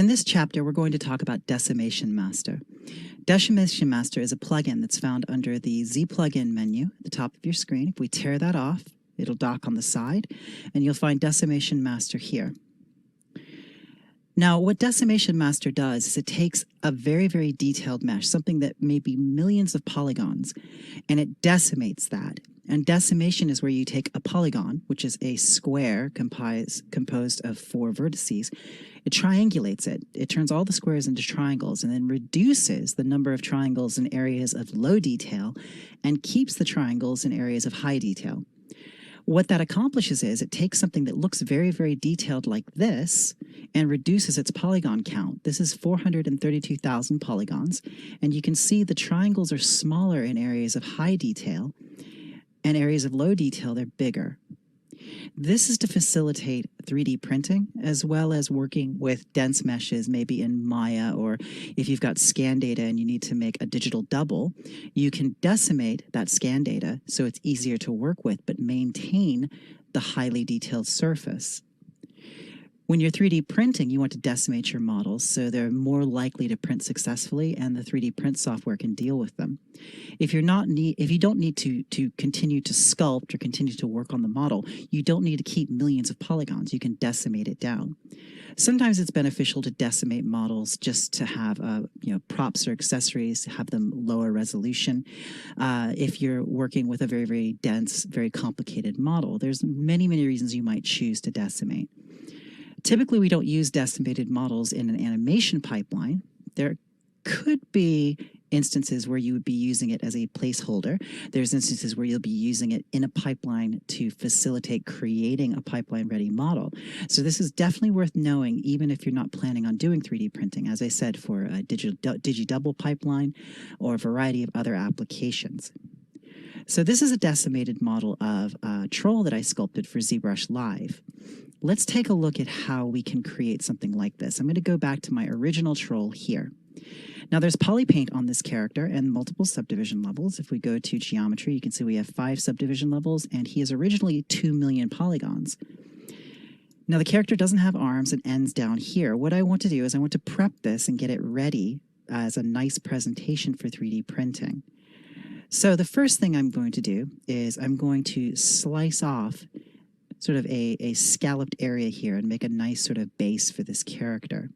In this chapter, we're going to talk about Decimation Master. Decimation Master is a plugin that's found under the Z plugin menu at the top of your screen. If we tear that off, it'll dock on the side, and you'll find Decimation Master here. Now, what Decimation Master does is it takes a very, very detailed mesh, something that may be millions of polygons, and it decimates that. And decimation is where you take a polygon, which is a square composed of 4 vertices. It triangulates it. It turns all the squares into triangles and then reduces the number of triangles in areas of low detail and keeps the triangles in areas of high detail. What that accomplishes is it takes something that looks very, very detailed like this and reduces its polygon count. This is 432,000 polygons, and you can see the triangles are smaller in areas of high detail, and areas of low detail, they're bigger. This is to facilitate 3D printing, as well as working with dense meshes, maybe in Maya, or if you've got scan data and you need to make a digital double, you can decimate that scan data so it's easier to work with, but maintain the highly detailed surface. When you're 3D printing, you want to decimate your models so they're more likely to print successfully and the 3D print software can deal with them. If you don't need to continue to sculpt or continue to work on the model, you don't need to keep millions of polygons. You can decimate it down. Sometimes it's beneficial to decimate models just to have props or accessories, have them lower resolution. If you're working with a very, very dense, very complicated model, there's many, many reasons you might choose to decimate. Typically, we don't use decimated models in an animation pipeline. There could be instances where you would be using it as a placeholder. There's instances where you'll be using it in a pipeline to facilitate creating a pipeline-ready model. So this is definitely worth knowing, even if you're not planning on doing 3D printing, as I said, for a digi-double pipeline or a variety of other applications. So this is a decimated model of a troll that I sculpted for ZBrush Live. Let's take a look at how we can create something like this. I'm going to go back to my original troll here. Now there's polypaint on this character and multiple subdivision levels. If we go to geometry, you can see we have 5 subdivision levels, and he is originally 2 million polygons. Now the character doesn't have arms and ends down here. What I want to do is I want to prep this and get it ready as a nice presentation for 3D printing. So the first thing I'm going to do is I'm going to slice off sort of a scalloped area here and make a nice sort of base for this character.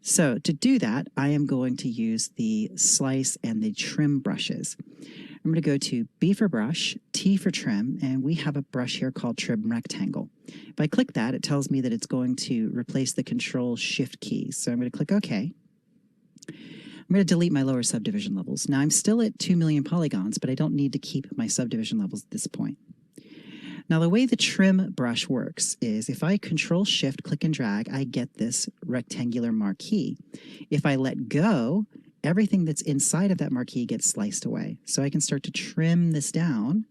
So to do that, I am going to use the slice and the trim brushes. I'm going to go to B for brush, T for trim, and we have a brush here called trim rectangle. If I click that, it tells me that it's going to replace the Control-Shift keys. So I'm going to click OK. I'm going to delete my lower subdivision levels. Now I'm still at 2 million polygons, but I don't need to keep my subdivision levels at this point. Now the way the trim brush works is if I Control-Shift, click and drag, I get this rectangular marquee. If I let go, everything that's inside of that marquee gets sliced away. So I can start to trim this down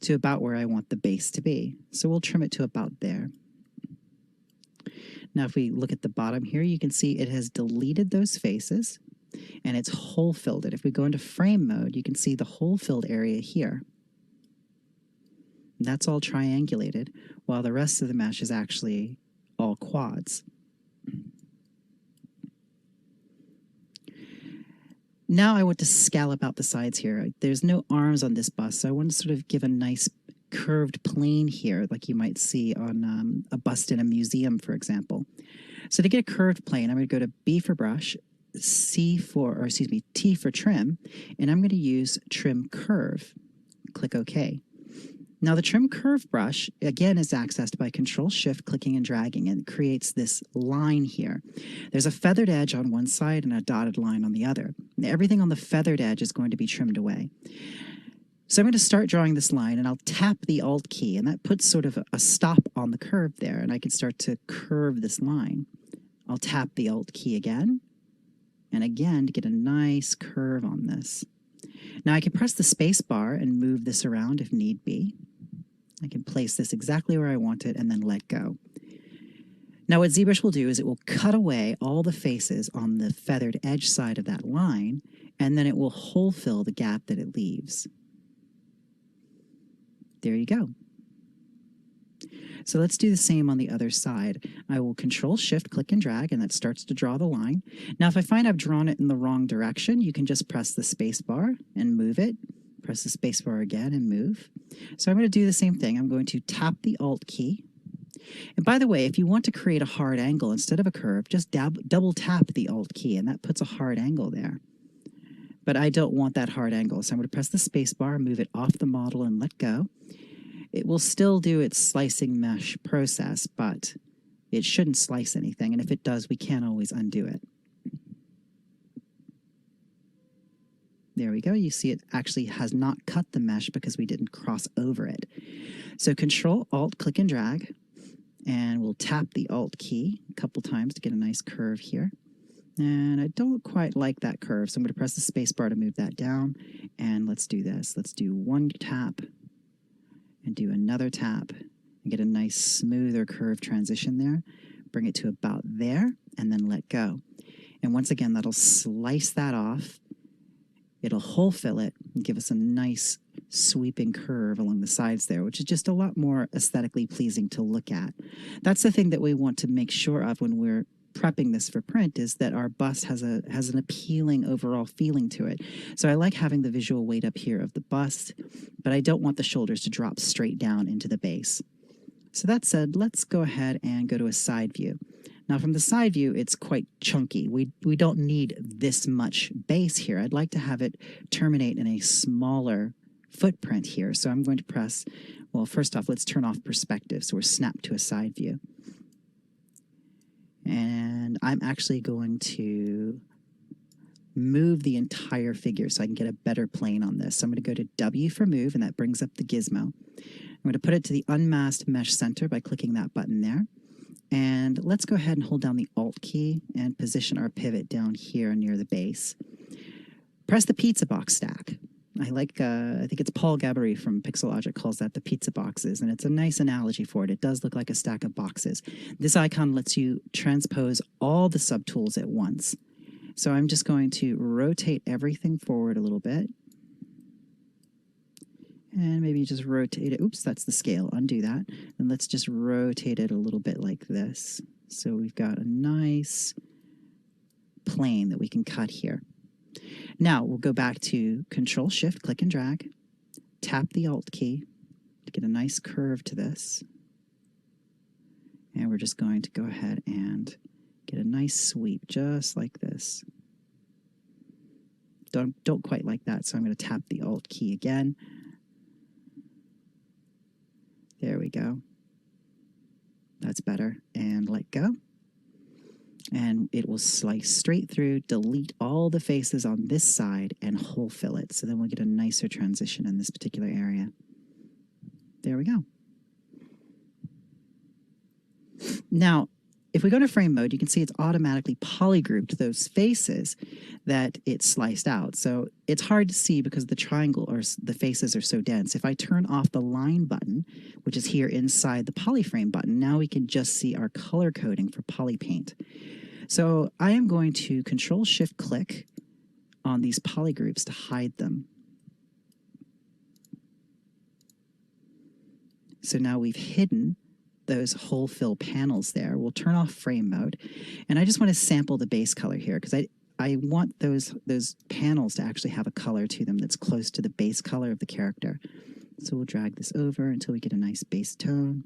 to about where I want the base to be. So we'll trim it to about there. Now if we look at the bottom here, you can see it has deleted those faces and it's hole filled it. If we go into frame mode, you can see the hole filled area here. That's all triangulated, while the rest of the mesh is actually all quads. Now I want to scallop out the sides here. There's no arms on this bust, so I want to sort of give a nice curved plane here, like you might see on a bust in a museum, for example. So to get a curved plane, I'm going to go to B for brush, T for trim, and I'm going to use trim curve. Click OK. Now the trim curve brush, again, is accessed by Control-Shift, clicking and dragging, and it creates this line here. There's a feathered edge on one side and a dotted line on the other. And everything on the feathered edge is going to be trimmed away. So I'm going to start drawing this line, and I'll tap the Alt key, and that puts sort of a stop on the curve there, and I can start to curve this line. I'll tap the Alt key again, and again to get a nice curve on this. Now I can press the space bar and move this around if need be. I can place this exactly where I want it and then let go. Now what ZBrush will do is it will cut away all the faces on the feathered edge side of that line, and then it will hole fill the gap that it leaves. There you go. So let's do the same on the other side. I will Control Shift, click and drag, and that starts to draw the line. Now, if I find I've drawn it in the wrong direction, you can just press the space bar and move it. Press the space bar again and move. So I'm going to do the same thing. I'm going to tap the Alt key. And by the way, if you want to create a hard angle instead of a curve, just double tap the Alt key, and that puts a hard angle there. But I don't want that hard angle, so I'm going to press the space bar, move it off the model, and let go. It will still do its slicing mesh process, but it shouldn't slice anything, and if it does, we can't always undo it. There we go. You see it actually has not cut the mesh because we didn't cross over it. So Control, Alt, click and drag, and we'll tap the Alt key a couple times to get a nice curve here. And I don't quite like that curve, so I'm going to press the space bar to move that down. And let's do this. Let's do one tap and do another tap and get a nice smoother curve transition there. Bring it to about there and then let go. And once again, that'll slice that off. It'll hole fill it and give us a nice sweeping curve along the sides there, which is just a lot more aesthetically pleasing to look at. That's the thing that we want to make sure of when we're prepping this for print, is that our bust has an appealing overall feeling to it. So I like having the visual weight up here of the bust, but I don't want the shoulders to drop straight down into the base. So that said, let's go ahead and go to a side view. Now from the side view, it's quite chunky. We don't need this much base here. I'd like to have it terminate in a smaller footprint here. So I'm going to press, well, first off, let's turn off perspective. So we're snapped to a side view. And I'm actually going to move the entire figure so I can get a better plane on this. So I'm going to go to W for move, and that brings up the gizmo. I'm going to put it to the unmasked mesh center by clicking that button there. And let's go ahead and hold down the Alt key and position our pivot down here near the base. Press the pizza box stack. I think it's Paul Gabory from Pixelogic calls that the pizza boxes, and it's a nice analogy for it. It does look like a stack of boxes. This icon lets you transpose all the subtools at once. So I'm just going to rotate everything forward a little bit. And maybe just rotate it. Oops, that's the scale. Undo that. And let's just rotate it a little bit like this. So we've got a nice plane that we can cut here. Now we'll go back to Control Shift, click and drag, tap the Alt key to get a nice curve to this. And we're just going to go ahead and get a nice sweep just like this. Don't quite like that, so I'm going to tap the Alt key again. There we go. That's better. And let go. And it will slice straight through, delete all the faces on this side, and hole fill it. So then we'll get a nicer transition in this particular area. There we go. Now, if we go to frame mode, you can see it's automatically polygrouped those faces that it sliced out. So it's hard to see because the triangle or the faces are so dense. If I turn off the line button, which is here inside the polyframe button, now we can just see our color coding for polypaint. So I am going to Control Shift click on these polygroups to hide them. So now we've hidden those hole fill panels there. We'll turn off frame mode. And I just want to sample the base color here because I want those panels to actually have a color to them that's close to the base color of the character. So we'll drag this over until we get a nice base tone.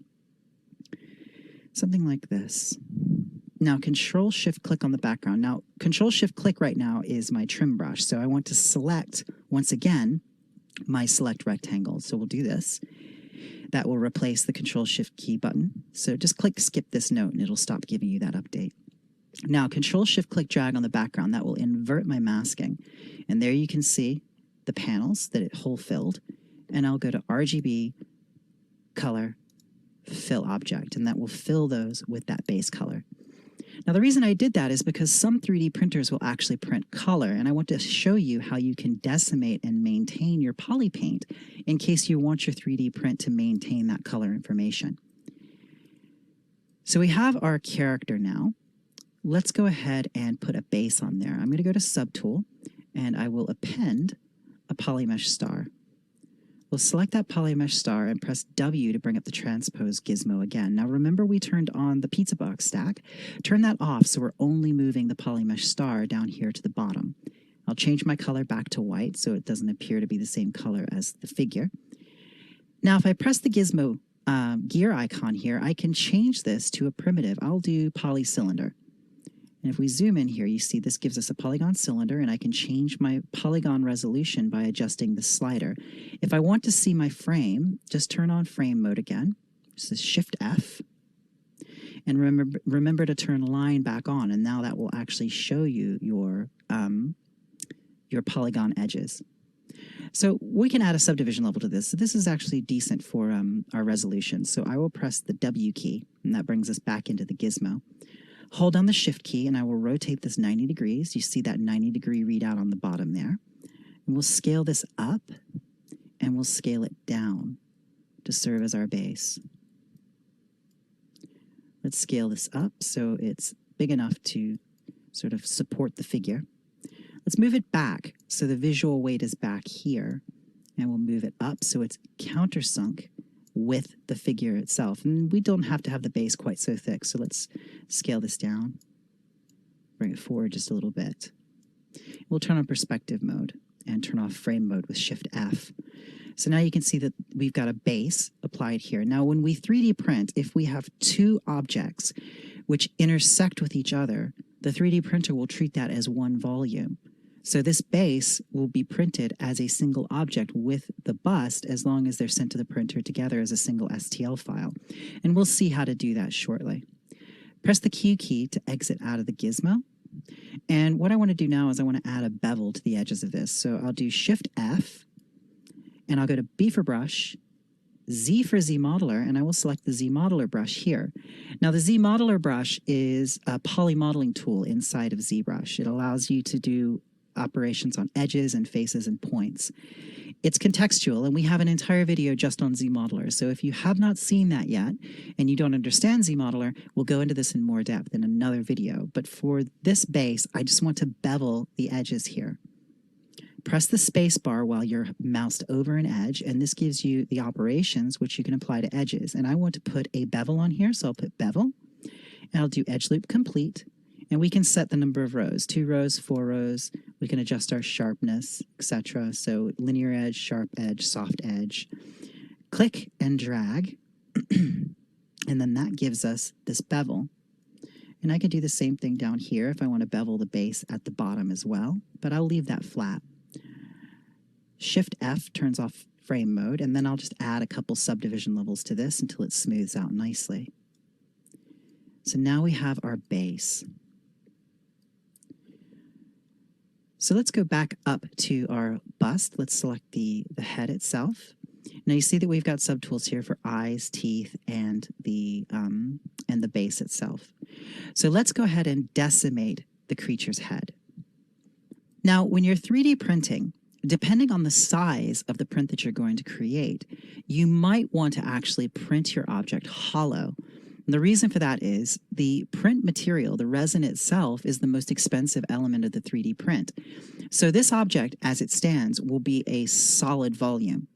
Something like this. Now Control Shift click on the background. Now Control Shift click right now is my trim brush. So I want to select, once again, my select rectangle. So we'll do this. That will replace the Control Shift key button. So just click skip this note and it'll stop giving you that update. Now Control Shift click drag on the background. That will invert my masking. And there you can see the panels that it hole filled. And I'll go to RGB, color, fill object. And that will fill those with that base color. Now the reason I did that is because some 3D printers will actually print color, and I want to show you how you can decimate and maintain your polypaint in case you want your 3D print to maintain that color information. So we have our character now. Let's go ahead and put a base on there. I'm going to go to Subtool, and I will append a polymesh star. We'll select that polymesh star and press W to bring up the transpose gizmo again. Now remember we turned on the pizza box stack. Turn that off so we're only moving the polymesh star down here to the bottom. I'll change my color back to white so it doesn't appear to be the same color as the figure. Now if I press the gizmo gear icon here, I can change this to a primitive. I'll do polycylinder. And if we zoom in here, you see this gives us a polygon cylinder, and I can change my polygon resolution by adjusting the slider. If I want to see my frame, just turn on frame mode again. This is Shift F. And remember to turn line back on, and now that will actually show you your polygon edges. So we can add a subdivision level to this. So this is actually decent for our resolution. So I will press the W key, and that brings us back into the gizmo. Hold down the Shift key, and I will rotate this 90 degrees. You see that 90-degree readout on the bottom there. And we'll scale this up, and we'll scale it down to serve as our base. Let's scale this up so it's big enough to sort of support the figure. Let's move it back so the visual weight is back here, and we'll move it up so it's countersunk with the figure itself. And we don't have to have the base quite so thick, so let's scale this down, bring it forward just a little bit. We'll turn on perspective mode and turn off frame mode with Shift F. So now you can see that we've got a base applied here. Now when we 3D print, if we have two objects which intersect with each other, the 3D printer will treat that as one volume. So this base will be printed as a single object with the bust as long as they're sent to the printer together as a single STL file. And we'll see how to do that shortly. Press the Q key to exit out of the gizmo. And what I want to do now is I want to add a bevel to the edges of this. So I'll do Shift F, and I'll go to B for brush, Z for Z modeler, and I will select the Z modeler brush here. Now the Z modeler brush is a poly modeling tool inside of ZBrush. It allows you to do operations on edges and faces and points. It's contextual, and we have an entire video just on ZModeler. So if you have not seen that yet and you don't understand ZModeler, we'll go into this in more depth in another video. But for this base, I just want to bevel the edges here. Press the space bar while you're moused over an edge, and this gives you the operations which you can apply to edges. And I want to put a bevel on here, so I'll put bevel, and I'll do edge loop complete. And we can set the number of rows, 2 rows, 4 rows. We can adjust our sharpness, etc. So linear edge, sharp edge, soft edge. Click and drag, and then that gives us this bevel. And I can do the same thing down here if I want to bevel the base at the bottom as well, but I'll leave that flat. Shift F turns off frame mode, and then I'll just add a couple subdivision levels to this until it smooths out nicely. So now we have our base. So let's go back up to our bust. Let's select the head itself. Now you see that we've got subtools here for eyes, teeth, and the base itself. So let's go ahead and decimate the creature's head. Now, when you're 3D printing, depending on the size of the print that you're going to create, you might want to actually print your object hollow. And the reason for that is the print material, the resin itself, is the most expensive element of the 3D print. So this object, as it stands, will be a solid volume.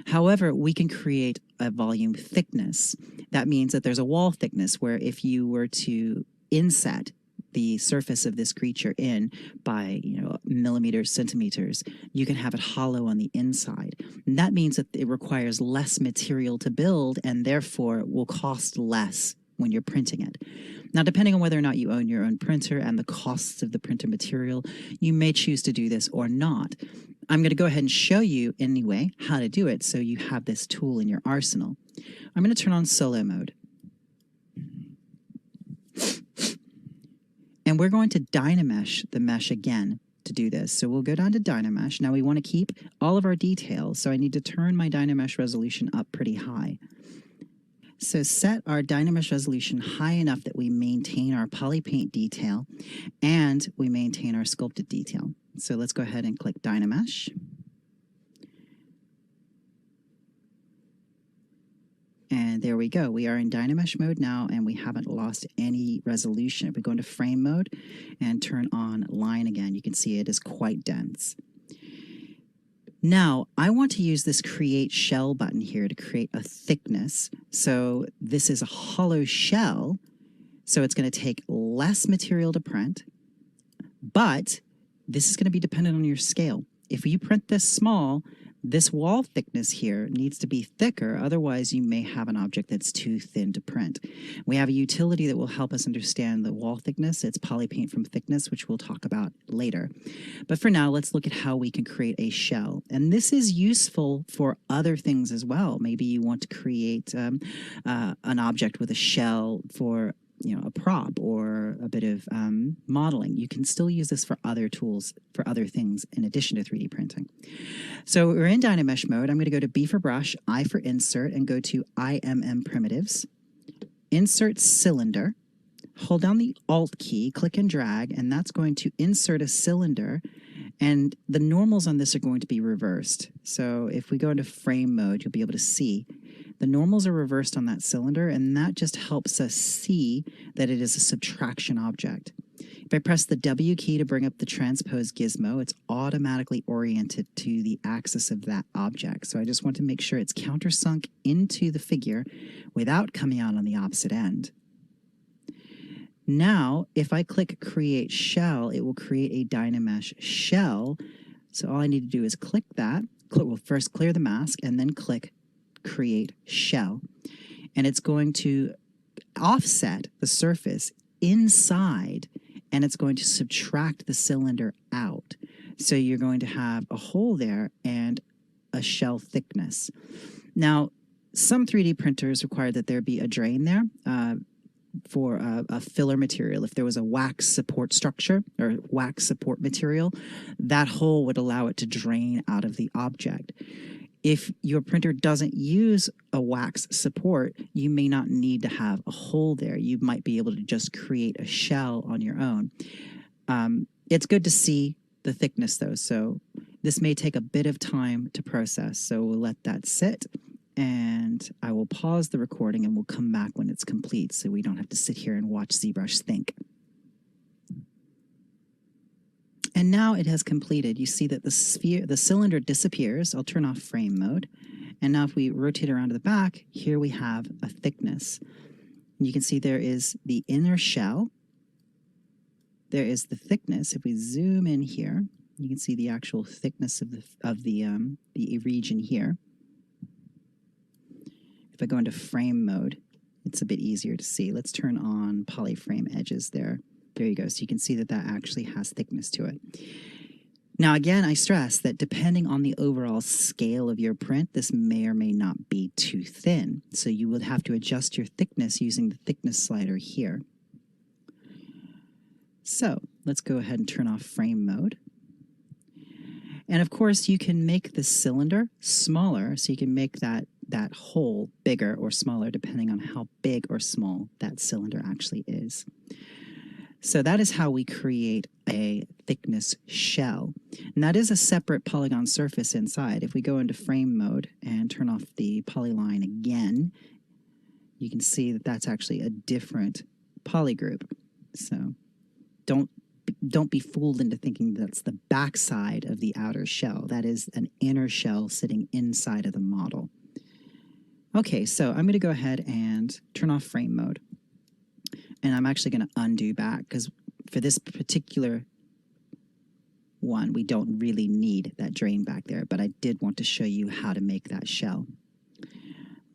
However, we can create a volume thickness. That means that there's a wall thickness where if you were to inset the surface of this creature in by, millimeters, centimeters, you can have it hollow on the inside. And that means that it requires less material to build, and therefore it will cost less when you're printing it. Now, depending on whether or not you own your own printer and the costs of the printer material, you may choose to do this or not. I'm going to go ahead and show you anyway how to do it so you have this tool in your arsenal. I'm going to turn on solo mode. And we're going to Dynamesh the mesh again to do this. So we'll go down to Dynamesh. Now we want to keep all of our details, so I need to turn my Dynamesh resolution up pretty high. So set our Dynamesh resolution high enough that we maintain our polypaint detail and we maintain our sculpted detail. So let's go ahead and click Dynamesh. And there we go. We are in Dynamesh mode now, and we haven't lost any resolution. If we go into frame mode and turn on line again, you can see it is quite dense. Now, I want to use this create shell button here to create a thickness. So this is a hollow shell, so it's going to take less material to print, but this is going to be dependent on your scale. If you print this small, this wall thickness here needs to be thicker, otherwise you may have an object that's too thin to print. We have a utility that will help us understand the wall thickness. It's polypaint from thickness, which we'll talk about later. But for now, let's look at how we can create a shell. And this is useful for other things as well. Maybe you want to create an object with a shell for a prop or a bit of modeling. You can still use this for other tools, for other things in addition to 3D printing. So we're in Dynamesh mode. I'm going to go to B for brush, I for insert, and go to IMM primitives. Insert cylinder. Hold down the Alt key, click and drag, and that's going to insert a cylinder. And the normals on this are going to be reversed. So if we go into frame mode, you'll be able to see the normals are reversed on that cylinder, and that just helps us see that it is a subtraction object. If I press the W key to bring up the transpose gizmo, it's automatically oriented to the axis of that object. So I just want to make sure it's countersunk into the figure without coming out on the opposite end. Now, if I click Create Shell, it will create a Dynamesh shell. So all I need to do is click that. We'll first clear the mask and then click Create Shell. And it's going to offset the surface inside, and it's going to subtract the cylinder out. So you're going to have a hole there and a shell thickness. Now, some 3D printers require that there be a drain there. For a filler material. If there was a wax support structure or wax support material, that hole would allow it to drain out of the object. If your printer doesn't use a wax support, you may not need to have a hole there. You might be able to just create a shell on your own. It's good to see the thickness though, so this may take a bit of time to process, so we'll let that sit. And I will pause the recording and we'll come back when it's complete so we don't have to sit here and watch ZBrush think. And now it has completed. You see that the cylinder disappears. I'll turn off frame mode. And now if we rotate around to the back, here we have a thickness. And you can see there is the inner shell. There is the thickness. If we zoom in here, you can see the actual thickness of the region here. If I go into frame mode, it's a bit easier to see. Let's turn on polyframe edges there. There you go. So you can see that that actually has thickness to it. Now, again, I stress that depending on the overall scale of your print, this may or may not be too thin. So you would have to adjust your thickness using the thickness slider here. So let's go ahead and turn off frame mode. And of course, you can make the cylinder smaller, so you can make that hole bigger or smaller depending on how big or small that cylinder actually is. So that is how we create a thickness shell. And that is a separate polygon surface inside. If we go into frame mode and turn off the polyline again, you can see that that's actually a different polygroup. So don't be fooled into thinking that's the backside of the outer shell. That is an inner shell sitting inside of the model. Okay, so I'm going to go ahead and turn off frame mode. And I'm actually going to undo back because for this particular one, we don't really need that drain back there, but I did want to show you how to make that shell.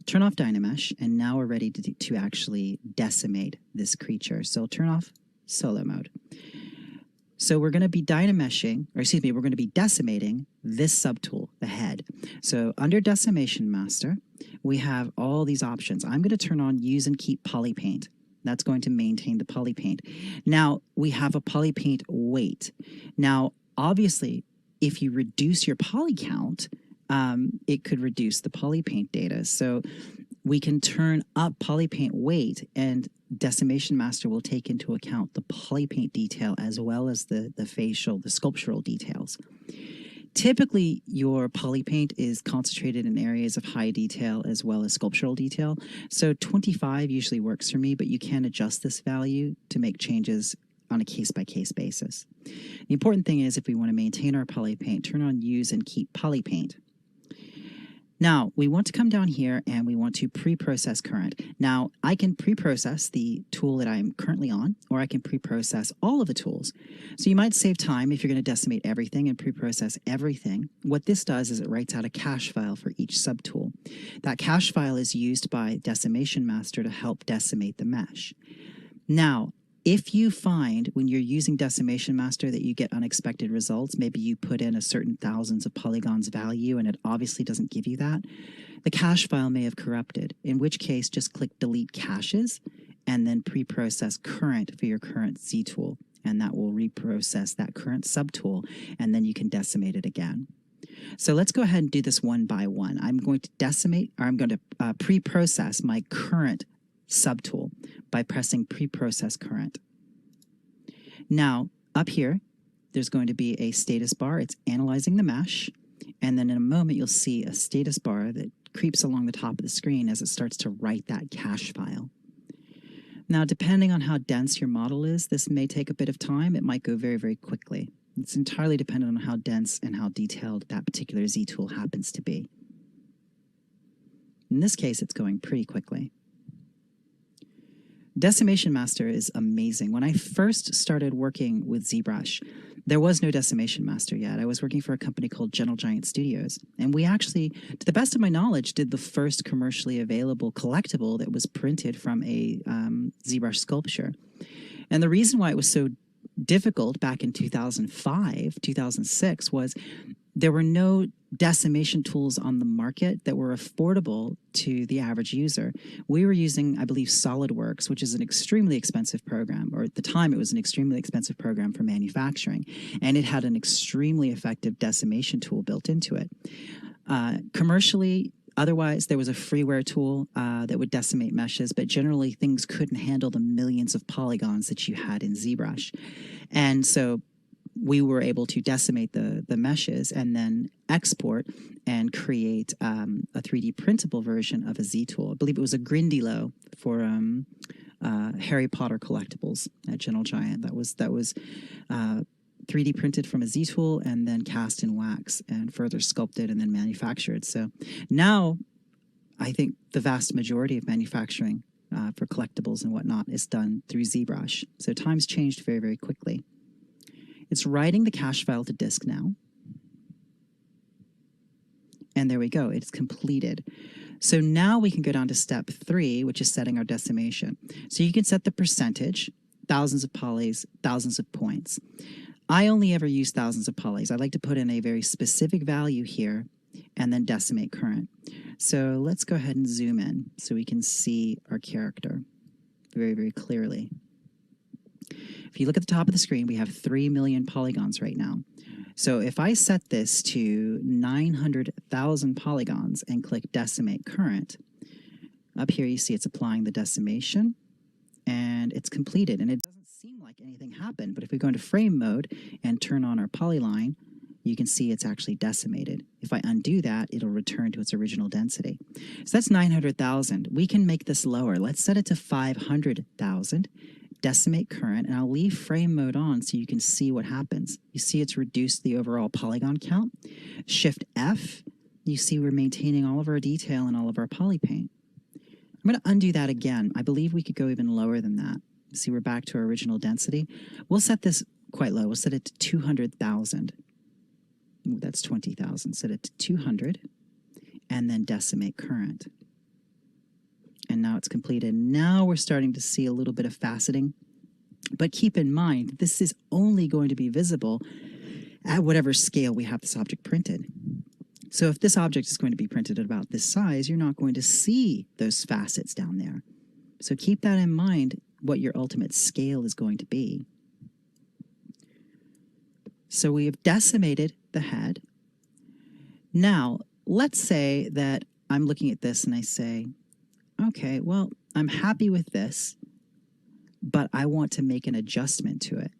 Turn off Dynamesh, and now we're ready to actually decimate this creature. So I'll turn off solo mode. So we're going to be we're going to be decimating this subtool, the head. So under Decimation Master, we have all these options. I'm going to turn on Use and Keep Polypaint. That's going to maintain the polypaint. Now, we have a polypaint weight. Now, obviously, if you reduce your poly count, it could reduce the polypaint data. So we can turn up polypaint weight, and Decimation Master will take into account the polypaint detail as well as the sculptural details. Typically, your polypaint is concentrated in areas of high detail as well as sculptural detail. So 25 usually works for me, but you can adjust this value to make changes on a case-by-case basis. The important thing is, if we want to maintain our polypaint, turn on Use and Keep Polypaint. Now, we want to come down here and we want to pre-process current. Now, I can pre-process the tool that I'm currently on, or I can pre-process all of the tools. So you might save time if you're going to decimate everything and pre-process everything. What this does is it writes out a cache file for each subtool. That cache file is used by Decimation Master to help decimate the mesh. Now, if you find when you're using Decimation Master that you get unexpected results, maybe you put in a certain thousands of polygons value and it obviously doesn't give you that, the cache file may have corrupted, in which case just click Delete Caches and then pre-process current for your current Z tool, and that will reprocess that current subtool, and then you can decimate it again. So let's go ahead and do this one by one. I'm going to pre-process my current subtool by pressing Pre-Process Current. Now, up here, there's going to be a status bar. It's analyzing the mesh, and then in a moment you'll see a status bar that creeps along the top of the screen as it starts to write that cache file. Now, depending on how dense your model is, this may take a bit of time. It might go very, very quickly. It's entirely dependent on how dense and how detailed that particular Z tool happens to be. In this case, it's going pretty quickly. Decimation Master is amazing. When I first started working with ZBrush, there was no Decimation Master yet. I was working for a company called Gentle Giant Studios, and we actually, to the best of my knowledge, did the first commercially available collectible that was printed from a ZBrush sculpture. And the reason why it was so difficult back in 2005, 2006 was there were no decimation tools on the market that were affordable to the average user. We were using, I believe, SolidWorks, which is an extremely expensive program, or at the time it was an extremely expensive program for manufacturing, and it had an extremely effective decimation tool built into it. Commercially, otherwise, there was a freeware tool that would decimate meshes, but generally things couldn't handle the millions of polygons that you had in ZBrush. And so we were able to decimate the meshes and then export and create a 3D printable version of a Z tool. I believe it was a Grindilo for Harry Potter collectibles at Gentle Giant. That was 3D printed from a Z tool and then cast in wax and further sculpted and then manufactured. So now I think the vast majority of manufacturing for collectibles and whatnot is done through ZBrush. So time's changed very, very quickly. It's writing the cache file to disk now. And there we go, it's completed. So now we can go down to step 3, which is setting our decimation. So you can set the percentage, thousands of polys, thousands of points. I only ever use thousands of polys. I like to put in a very specific value here and then decimate current. So let's go ahead and zoom in so we can see our character very, very clearly. If you look at the top of the screen, we have 3 million polygons right now. So if I set this to 900,000 polygons and click Decimate Current, up here you see it's applying the decimation, and it's completed. And it doesn't seem like anything happened, but if we go into frame mode and turn on our polyline, you can see it's actually decimated. If I undo that, it'll return to its original density. So that's 900,000. We can make this lower. Let's set it to 500,000. Decimate current, and I'll leave frame mode on so you can see what happens. You see it's reduced the overall polygon count. Shift F, you see we're maintaining all of our detail and all of our polypaint. I'm going to undo that again. I believe we could go even lower than that. See, we're back to our original density. We'll set this quite low. We'll set it to 200,000. That's 20,000. Set it to 200, and then decimate current. And now it's completed. Now we're starting to see a little bit of faceting. But keep in mind, this is only going to be visible at whatever scale we have this object printed. So if this object is going to be printed at about this size, you're not going to see those facets down there. So keep that in mind, what your ultimate scale is going to be. So we have decimated the head. Now, let's say that I'm looking at this and I say, okay, well, I'm happy with this, but I want to make an adjustment to it.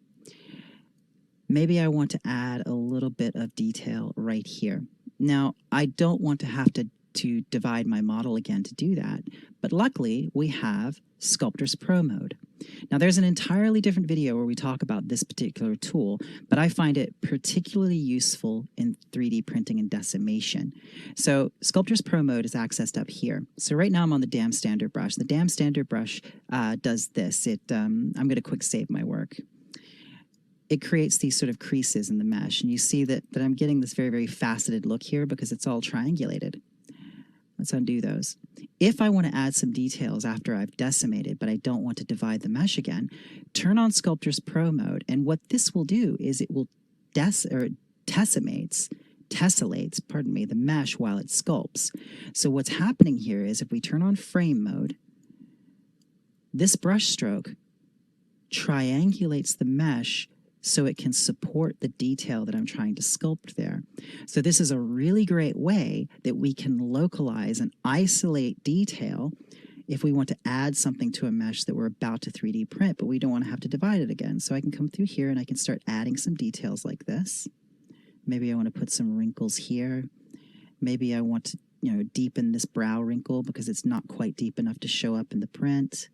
Maybe I want to add a little bit of detail right here. Now, I don't want to have to divide my model again to do that, but luckily we have Sculptors Pro mode. Now, there's an entirely different video where we talk about this particular tool, but I find it particularly useful in 3D printing and decimation. So Sculptors Pro mode is accessed up here. So right now I'm on the Dam Standard brush. The Dam Standard brush does this. I'm going to quick save my work. It creates these sort of creases in the mesh, and you see that I'm getting this very, very faceted look here because it's all triangulated. Let's undo those. If I want to add some details after I've decimated, but I don't want to divide the mesh again, turn on Sculptors Pro mode, and what this will do is it will tessellates, pardon me, the mesh while it sculpts. So what's happening here is if we turn on frame mode, this brush stroke triangulates the mesh so it can support the detail that I'm trying to sculpt there. So this is a really great way that we can localize and isolate detail if we want to add something to a mesh that we're about to 3D print, but we don't want to have to divide it again. So I can come through here and I can start adding some details like this. Maybe I want to put some wrinkles here. Maybe I want to, deepen this brow wrinkle because it's not quite deep enough to show up in the print.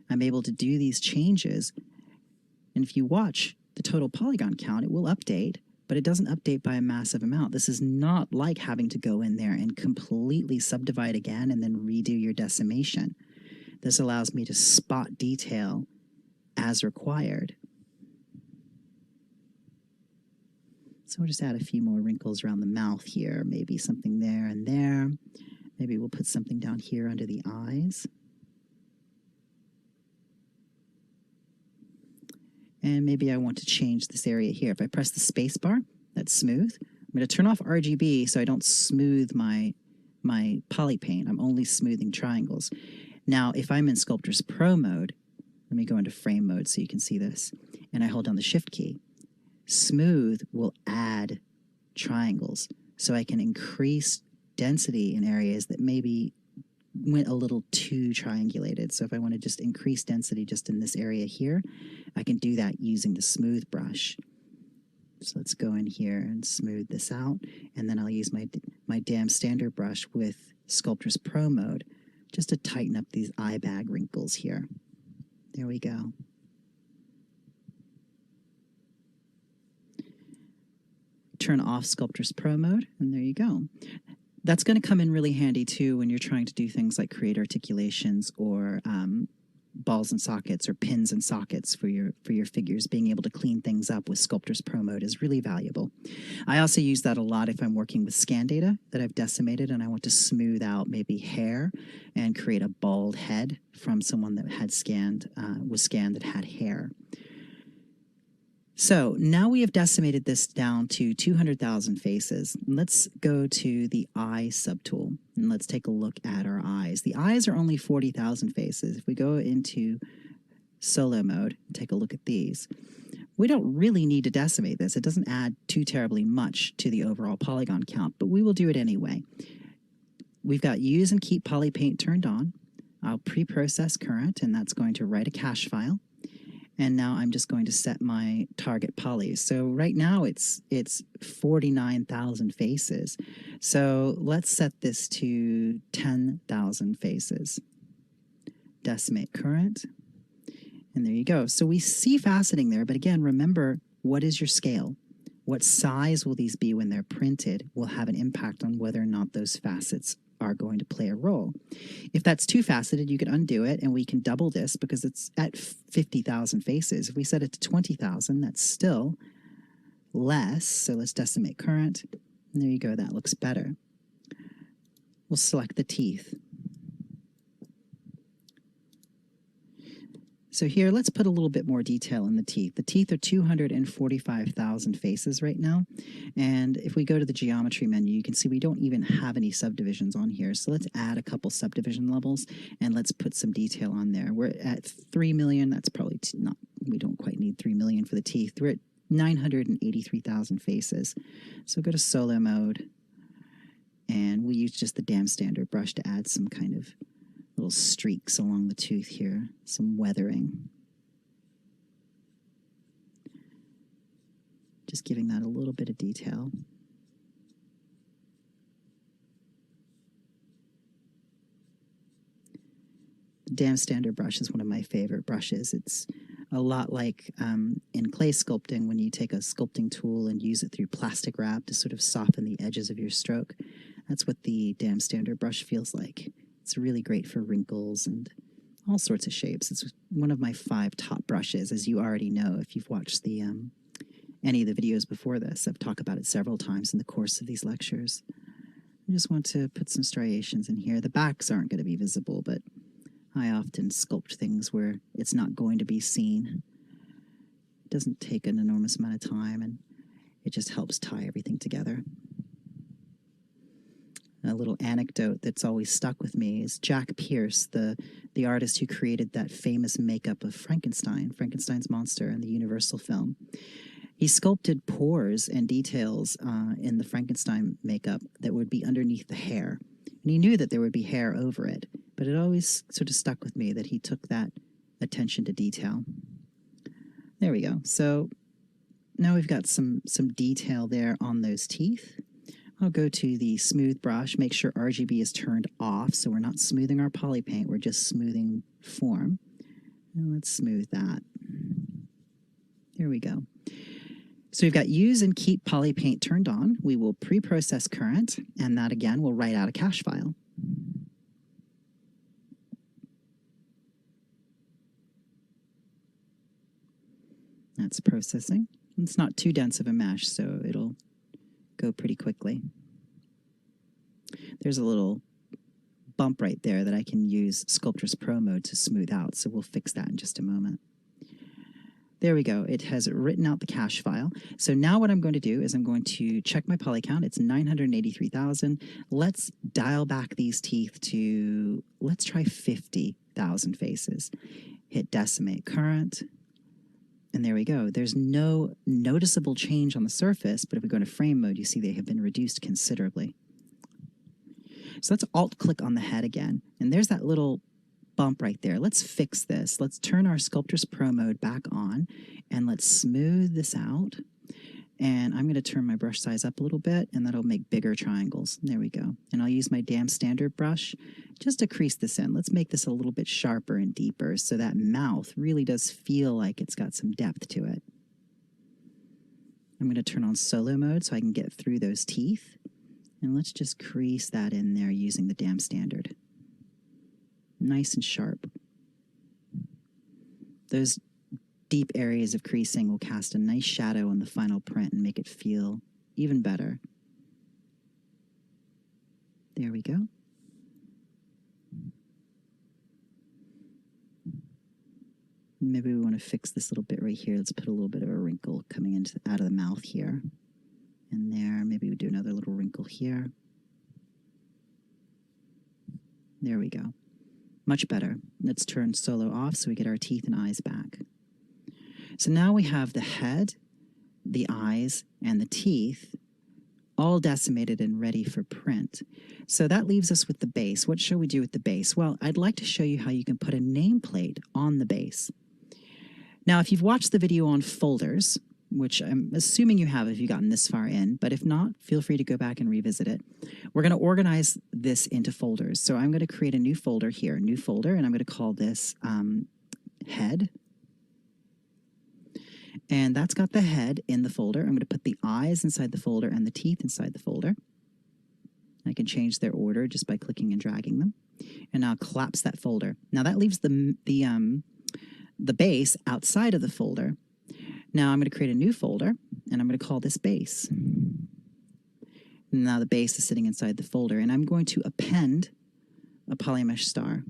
I'm able to do these changes. And if you watch the total polygon count, it will update, but it doesn't update by a massive amount. This is not like having to go in there and completely subdivide again and then redo your decimation. This allows me to spot detail as required. So we'll just add a few more wrinkles around the mouth here, maybe something there and there. Maybe we'll put something down here under the eyes. And maybe I want to change this area here. If I press the space bar, that's smooth. I'm going to turn off RGB so I don't smooth my poly paint. I'm only smoothing triangles. Now, if I'm in Sculptors Pro mode, let me go into frame mode so you can see this, and I hold down the Shift key. Smooth will add triangles, so I can increase density in areas that maybe went a little too triangulated. So if I want to just increase density just in this area here, I can do that using the smooth brush. So let's go in here and smooth this out, and then I'll use my Dam Standard brush with Sculptors Pro mode just to tighten up these eye bag wrinkles here. There we go. Turn off Sculptors Pro mode, and there you go. That's going to come in really handy too when you're trying to do things like create articulations or balls and sockets or pins and sockets for your figures. Being able to clean things up with Sculptors Pro mode is really valuable. I also use that a lot if I'm working with scan data that I've decimated and I want to smooth out maybe hair and create a bald head from someone that had was scanned that had hair. So now we have decimated this down to 200,000 faces. Let's go to the eye subtool and let's take a look at our eyes. The eyes are only 40,000 faces. If we go into solo mode and take a look at these, we don't really need to decimate this. It doesn't add too terribly much to the overall polygon count, but we will do it anyway. We've got use and keep poly paint turned on. I'll pre-process current, and that's going to write a cache file. And now I'm just going to set my target polys. So right now it's 49,000 faces. So let's set this to 10,000 faces. Decimate current. And there you go. So we see faceting there, but again, remember, what is your scale? What size will these be when they're printed will have an impact on whether or not those facets are going to play a role. If that's too faceted, you can undo it, and we can double this because it's at 50,000 faces. If we set it to 20,000, that's still less. So let's decimate current. And there you go. That looks better. We'll select the teeth. So here, let's put a little bit more detail in the teeth. The teeth are 245,000 faces right now. And if we go to the geometry menu, you can see we don't even have any subdivisions on here. So let's add a couple subdivision levels and let's put some detail on there. We're at 3 million. That's probably not, we don't quite need 3 million for the teeth. We're at 983,000 faces. So go to solo mode and we'll use just the Dam Standard brush to add some kind of little streaks along the tooth here, some weathering. Just giving that a little bit of detail. Dam Standard brush is one of my favorite brushes. It's a lot like in clay sculpting when you take a sculpting tool and use it through plastic wrap to sort of soften the edges of your stroke. That's what the Dam Standard brush feels like. It's really great for wrinkles and all sorts of shapes. It's one of my 5 top brushes, as you already know if you've watched the any of the videos before this. I've talked about it several times in the course of these lectures. I just want to put some striations in here. The backs aren't going to be visible, but I often sculpt things where it's not going to be seen. It doesn't take an enormous amount of time, and it just helps tie everything together. A little anecdote that's always stuck with me is Jack Pierce, the artist who created that famous makeup of Frankenstein's monster in the Universal film. He sculpted pores and details in the Frankenstein makeup that would be underneath the hair. And he knew that there would be hair over it, but it always sort of stuck with me that he took that attention to detail. There we go. So now we've got some detail there on those teeth. I'll go to the smooth brush, make sure RGB is turned off, so we're not smoothing our poly paint, we're just smoothing form. And let's smooth that. There we go. So we've got use and keep poly paint turned on. We will pre-process current, and that again will write out a cache file. That's processing. It's not too dense of a mesh, so it'll go pretty quickly. There's a little bump right there that I can use Sculptris Pro mode to smooth out, so we'll fix that in just a moment. There we go. It has written out the cache file. So now what I'm going to do is I'm going to check my poly count. It's 983,000. Let's dial back these teeth to, let's try 50,000 faces. Hit decimate current. And there we go. There's no noticeable change on the surface, but if we go to frame mode, you see they have been reduced considerably. So let's alt-click on the head again. And there's that little bump right there. Let's fix this. Let's turn our Sculptris Pro mode back on, and let's smooth this out. And I'm going to turn my brush size up a little bit, and that'll make bigger triangles. There we go. And I'll use my Dam Standard brush just to crease this in. Let's make this a little bit sharper and deeper so that mouth really does feel like it's got some depth to it. I'm going to turn on solo mode so I can get through those teeth. And let's just crease that in there using the Dam Standard. Nice and sharp. Those deep areas of creasing will cast a nice shadow on the final print and make it feel even better. There we go. Maybe we want to fix this little bit right here. Let's put a little bit of a wrinkle coming out of the mouth here. And there, maybe we do another little wrinkle here. There we go. Much better. Let's turn solo off so we get our teeth and eyes back. So now we have the head, the eyes, and the teeth all decimated and ready for print. So that leaves us with the base. What shall we do with the base? Well, I'd like to show you how you can put a nameplate on the base. Now, if you've watched the video on folders, which I'm assuming you have if you've gotten this far in, but if not, feel free to go back and revisit it. We're going to organize this into folders. So I'm going to create a new folder here, new folder, and I'm going to call this head. And that's got the head in the folder. I'm going to put the eyes inside the folder and the teeth inside the folder. I can change their order just by clicking and dragging them. And now collapse that folder. Now that leaves the base outside of the folder. Now I'm going to create a new folder, and I'm going to call this base. Now the base is sitting inside the folder, and I'm going to append a polymesh star.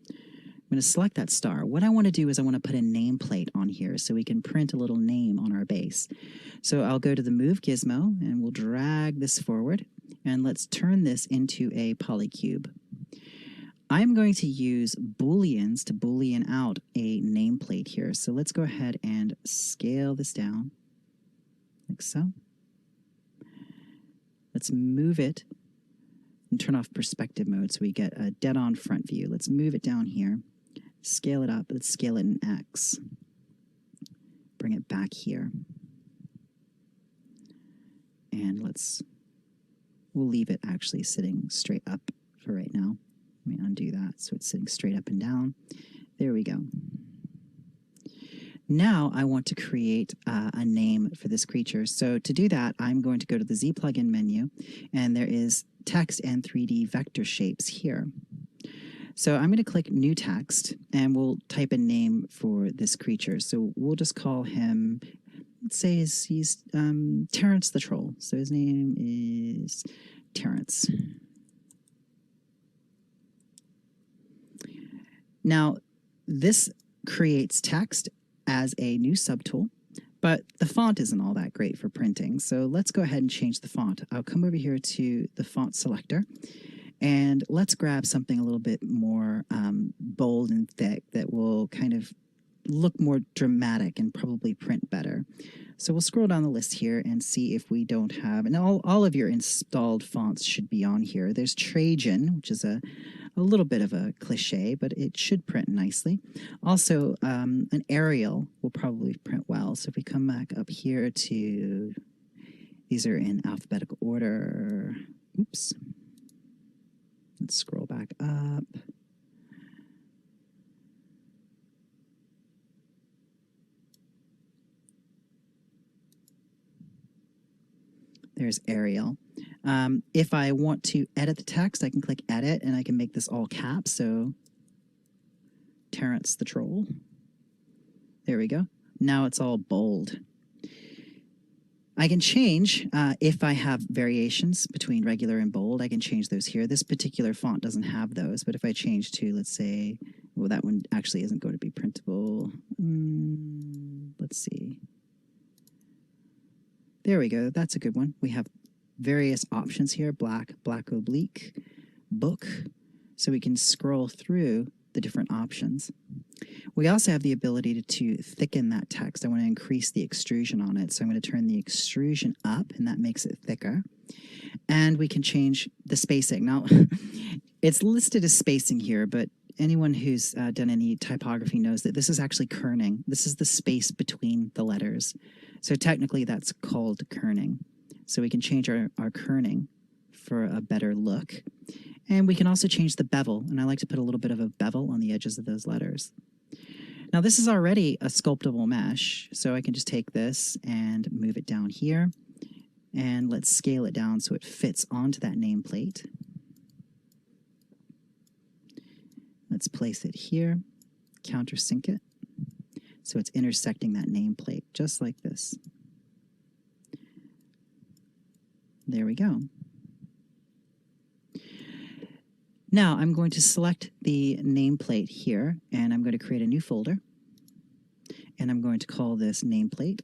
I'm going to select that star. What I want to do is I want to put a nameplate on here so we can print a little name on our base. So I'll go to the Move Gizmo, and we'll drag this forward, and let's turn this into a polycube. I'm going to use Booleans to Boolean out a nameplate here. So let's go ahead and scale this down, like so. Let's move it and turn off perspective mode so we get a dead-on front view. Let's move it down here, scale it up. Let's scale it in X. Bring it back here. And we'll leave it actually sitting straight up for right now. Let me undo that so it's sitting straight up and down. There we go. Now I want to create a name for this creature. So to do that, I'm going to go to the Z plugin menu, and there is text and 3D vector shapes here. So I'm going to click New Text, and we'll type a name for this creature. So we'll just call him, let's say he's Terrence the Troll. So his name is Terrence. Now, this creates text as a new subtool, but the font isn't all that great for printing. So let's go ahead and change the font. I'll come over here to the font selector, and let's grab something a little bit more bold and thick that will kind of look more dramatic and probably print better. So we'll scroll down the list here and see if we don't have, and all of your installed fonts should be on here. There's Trajan, which is a little bit of a cliche, but it should print nicely. Also, an Arial will probably print well. So if we come back up here to, these are in alphabetical order. Oops. Let's scroll back up. There's Arial. If I want to edit the text, I can click Edit, and I can make this all caps. So Terrence the Troll. There we go. Now it's all bold. I can change, if I have variations between regular and bold, I can change those here. This particular font doesn't have those, but if I change to, let's say, well, that one actually isn't going to be printable. Let's see. There we go. That's a good one. We have various options here, black, black oblique, book. So we can scroll through the different options. We also have the ability to thicken that text. I want to increase the extrusion on it. So I'm going to turn the extrusion up, and that makes it thicker. And we can change the spacing. Now, it's listed as spacing here, but anyone who's done any typography knows that this is actually kerning. This is the space between the letters. So technically that's called kerning. So we can change our kerning for a better look. And we can also change the bevel, and I like to put a little bit of a bevel on the edges of those letters. Now this is already a sculptable mesh, so I can just take this and move it down here, and let's scale it down so it fits onto that nameplate. Let's place it here, countersink it, so it's intersecting that nameplate, just like this. There we go. Now I'm going to select the nameplate here, and I'm going to create a new folder, and I'm going to call this nameplate.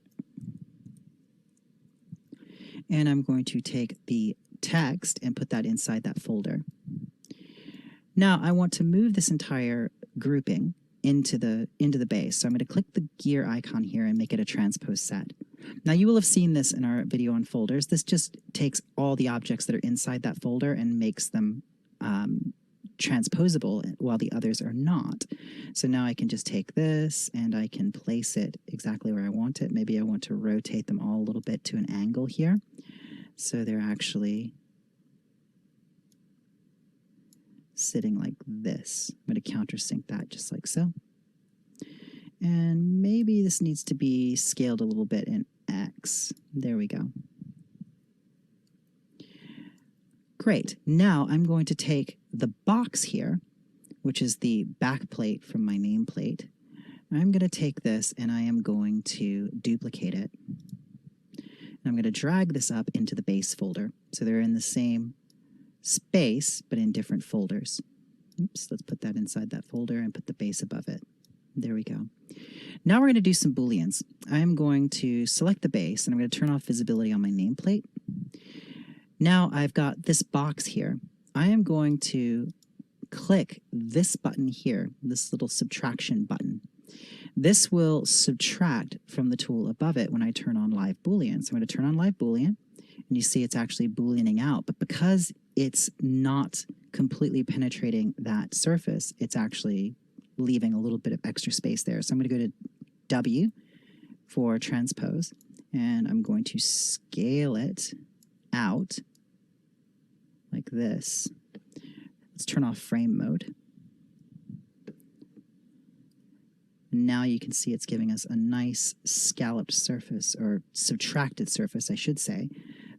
And I'm going to take the text and put that inside that folder. Now I want to move this entire grouping into the base. So I'm going to click the gear icon here and make it a transpose set. Now you will have seen this in our video on folders. This just takes all the objects that are inside that folder and makes them transposable while the others are not. So now I can just take this and I can place it exactly where I want it. Maybe I want to rotate them all a little bit to an angle here. So they're actually sitting like this. I'm going to countersink that just like so. And maybe this needs to be scaled a little bit in X. There we go. Great. Now I'm going to take the box here, which is the back plate from my nameplate. I'm going to take this and I am going to duplicate it. And I'm going to drag this up into the base folder. So they're in the same space, but in different folders. Oops, let's put that inside that folder and put the base above it. There we go. Now we're going to do some booleans. I'm going to select the base and I'm going to turn off visibility on my nameplate. Now I've got this box here. I am going to click this button here, this little subtraction button. This will subtract from the tool above it when I turn on live boolean. So I'm going to turn on live boolean, and you see it's actually booleaning out. But because it's not completely penetrating that surface, it's actually leaving a little bit of extra space there. So I'm going to go to W for transpose, and I'm going to scale it out like this. let's turn off frame mode. Now you can see it's giving us a nice scalloped surface, or subtracted surface, I should say,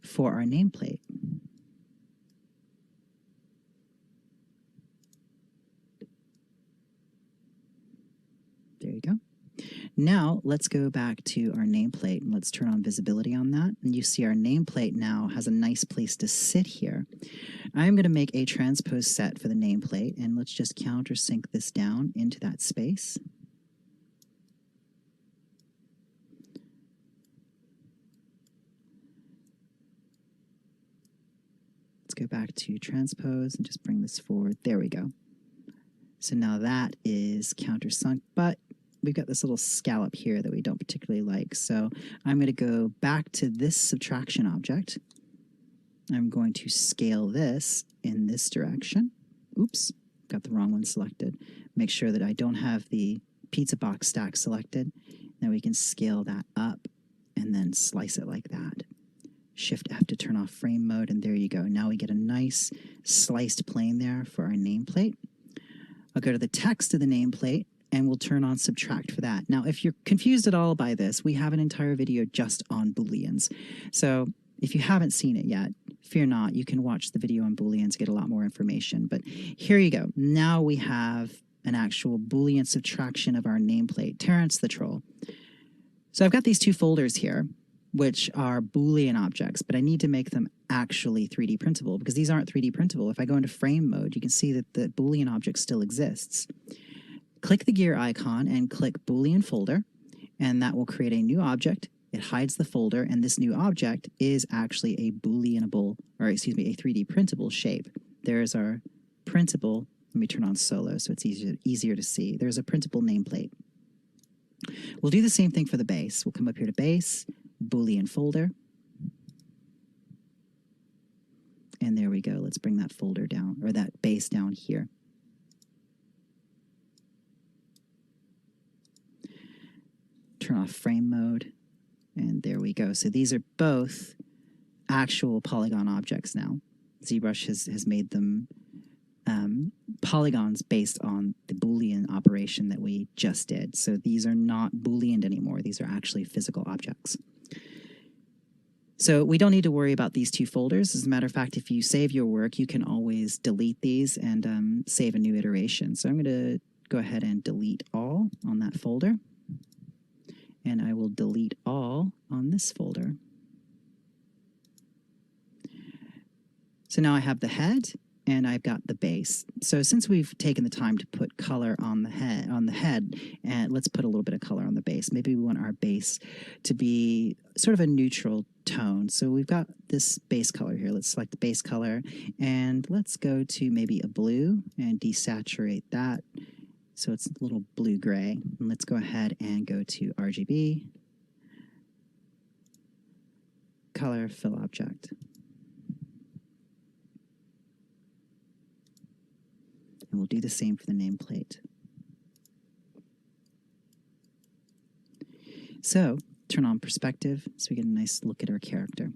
for our nameplate. There you go. Now let's go back to our nameplate and let's turn on visibility on that. And you see our nameplate now has a nice place to sit here. I'm going to make a transpose set for the nameplate, and let's just countersink this down into that space. Let's go back to transpose and just bring this forward. There we go. So now that is countersunk, but we've got this little scallop here that we don't particularly like. So I'm going to go back to this subtraction object. I'm going to scale this in this direction. Oops, got the wrong one selected. Make sure that I don't have the pizza box stack selected. Then we can scale that up and then slice it like that. Shift F to turn off frame mode, and there you go. Now we get a nice sliced plane there for our nameplate. I'll go to the text of the nameplate, and we'll turn on subtract for that. Now, if you're confused at all by this, we have an entire video just on Booleans. So if you haven't seen it yet, fear not, you can watch the video on Booleans, get a lot more information. But here you go. Now we have an actual Boolean subtraction of our nameplate. Terrence the Troll. So I've got these two folders here, which are Boolean objects, but I need to make them actually 3D printable because these aren't 3D printable. If I go into frame mode, you can see that the Boolean object still exists. Click the gear icon and click Boolean folder, and that will create a new object. It hides the folder, and this new object is actually a Booleanable, or excuse me, a 3D printable shape. There's our printable. Let me turn on solo so it's easier to see. There's a printable nameplate. We'll do the same thing for the base. We'll come up here to base, Boolean folder. And there we go. Let's bring that folder down, or that base down here. Turn off frame mode. And there we go. So these are both actual polygon objects now. ZBrush has made them polygons based on the Boolean operation that we just did. So these are not Booleaned anymore. These are actually physical objects. So we don't need to worry about these two folders. As a matter of fact, if you save your work, you can always delete these and save a new iteration. So I'm going to go ahead and delete all on that folder. And I will delete all on this folder. So now I have the head and I've got the base. So since we've taken the time to put color on the head, and let's put a little bit of color on the base. Maybe we want our base to be sort of a neutral tone. So we've got this base color here. Let's select the base color and let's go to maybe a blue and desaturate that. So it's a little blue-gray. And let's go ahead and go to RGB, color, fill object. And we'll do the same for the nameplate. So turn on perspective so we get a nice look at our character.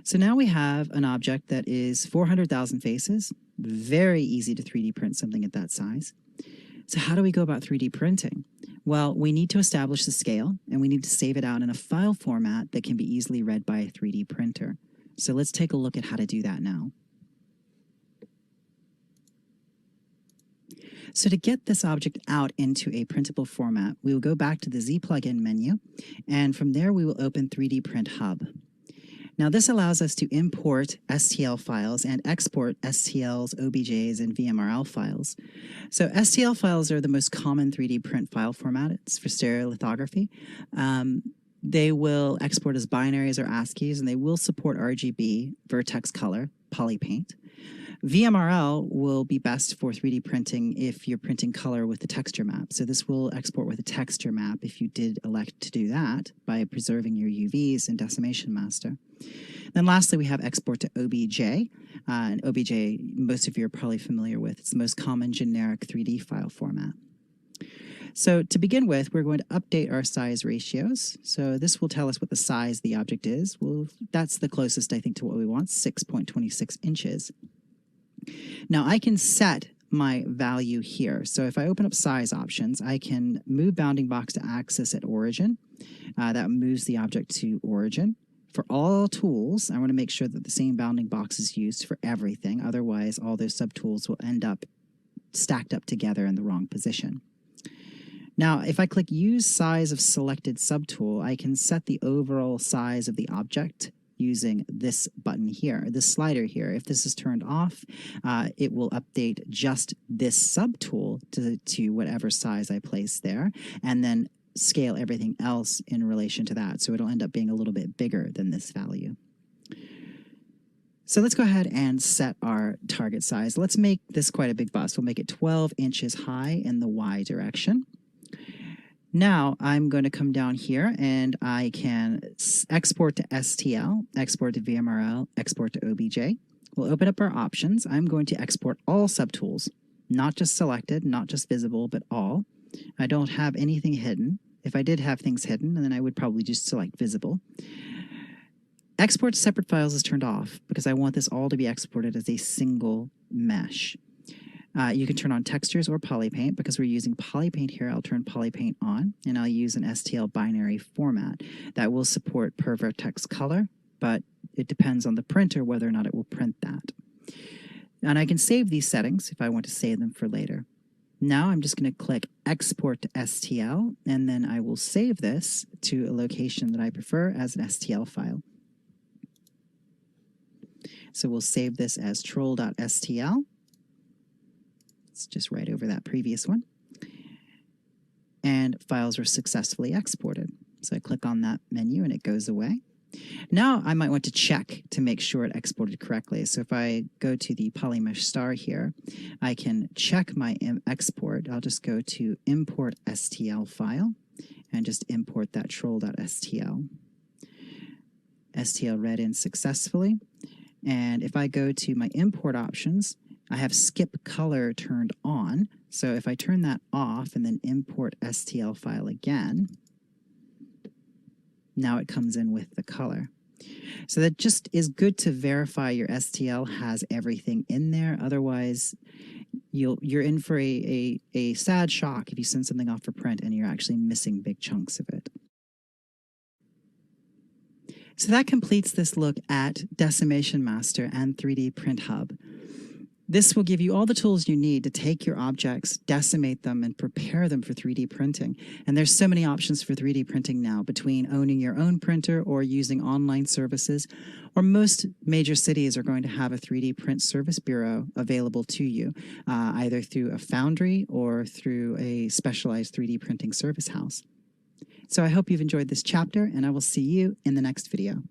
So now we have an object that is 400,000 faces. Very easy to 3D print something at that size. So how do we go about 3D printing? Well, we need to establish the scale, and we need to save it out in a file format that can be easily read by a 3D printer. So let's take a look at how to do that now. So to get this object out into a printable format, we will go back to the Z plugin menu, and from there we will open 3D Print Hub. Now this allows us to import STL files and export STLs, OBJs, and VMRL files. So STL files are the most common 3D print file format. It's for stereolithography. They will export as binaries or ASCIIs, and they will support RGB, vertex color, polypaint. VMRL will be best for 3D printing if you're printing color with the texture map. So this will export with a texture map if you did elect to do that by preserving your UVs in Decimation Master. Then lastly, we have export to OBJ. And OBJ, most of you are probably familiar with. It's the most common generic 3D file format. So to begin with, we're going to update our size ratios. So this will tell us what the size of the object is. Well, that's the closest, I think, to what we want, 6.26 inches. Now I can set my value here. So if I open up size options, I can move bounding box to axis at origin. That moves the object to origin. For all tools, I want to make sure that the same bounding box is used for everything. Otherwise, all those subtools will end up stacked up together in the wrong position. Now, if I click Use Size of Selected Subtool, I can set the overall size of the object using this button here, this slider here. If this is turned off, it will update just this subtool to whatever size I place there, and then scale everything else in relation to that. So it'll end up being a little bit bigger than this value. So let's go ahead and set our target size. Let's make this quite a big bust. We'll make it 12 inches high in the Y direction. Now I'm going to come down here and I can export to STL, export to VMRL, export to OBJ. We'll open up our options. I'm going to export all subtools, not just selected, not just visible, but all. I don't have anything hidden. If I did have things hidden, then I would probably just select visible. Export to separate files is turned off because I want this all to be exported as a single mesh. You can turn on textures or polypaint. Because we're using polypaint here, I'll turn polypaint on, and I'll use an STL binary format that will support per vertex color, but it depends on the printer whether or not it will print that. And I can save these settings if I want to save them for later. Now I'm just going to click Export to STL, and then I will save this to a location that I prefer as an STL file. So we'll save this as troll.stl. It's just right over that previous one. And files were successfully exported. So I click on that menu and it goes away. Now I might want to check to make sure it exported correctly. So if I go to the Polymesh star here, I can check my export. I'll just go to Import STL file and just import that troll.stl. STL read in successfully. And if I go to my import options, I have skip color turned on. So if I turn that off and then import STL file again, now it comes in with the color. So that just is good to verify your STL has everything in there. Otherwise, you're in for a sad shock if you send something off for print and you're actually missing big chunks of it. So that completes this look at Decimation Master and 3D Print Hub. This will give you all the tools you need to take your objects, decimate them, and prepare them for 3D printing. And there's so many options for 3D printing now, between owning your own printer or using online services, or most major cities are going to have a 3D print service bureau available to you, either through a foundry or through a specialized 3D printing service house. So I hope you've enjoyed this chapter, and I will see you in the next video.